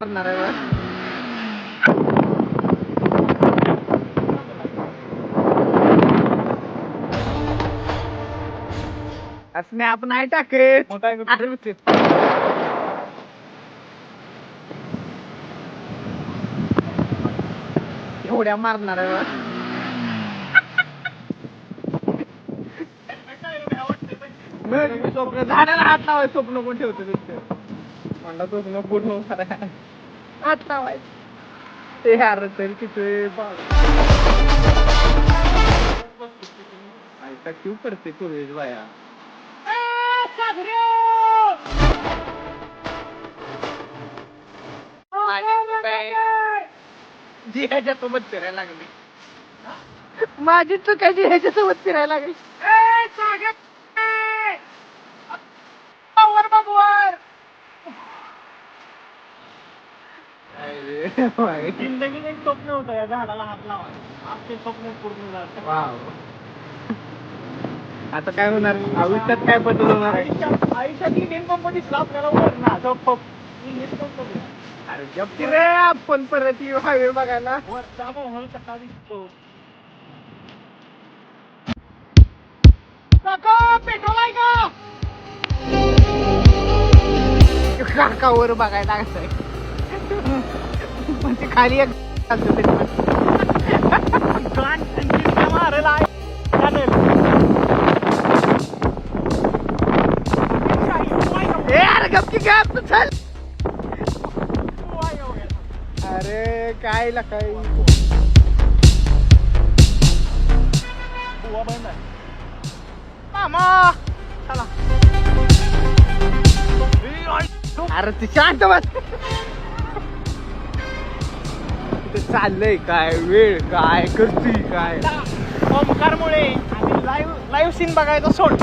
करणार आहे बा. स्नॅप नाही टाकत. मग काय करतो? अरे ते- एवढ्या मारणार आहे बा. स्वप्न झाडाला हात लावायचं स्वप्न कोण ठेवतो तिथे म्हणला स्वप्न पूर्ण करायला हात लावायचं ते यार तरी तिथे ऐका क्यू करते पूर्वेश बाया जी ह्याच्यासोबत फिरायला लागली माझी चुकायची ह्याच्यासोबत फिरायला लागली जिंदगीत एक स्वप्न होतं या झाडाला हात लावा. आमचे स्वप्न पूर्ण झाले. वाव. आता काय होणार आयुष्यात काय बदल होणार आहे आयुष्यात इंडियन कंपनी आपल्याला वर ना इंडियन कंपनी अरे जप की रे आपण परत येऊ हायवे बघायला वर जामो म्हणून सकाळी दिसतो. काका पेट्रोल आहे का? काकावर बघायला लागतंय म्हणजे खाली एक चालतं ते. गाण संगीत मारायला आहे. चालेल. ए अरे गप की गप तू चल अरे काय काय बुवा बंद आहे. मामा चला अरे तू शांत बस तिथे चाललंय काय वेळ काय करतोय काय ओमकारमुळे आम्ही लाईव्ह सीन बघायचं सोड.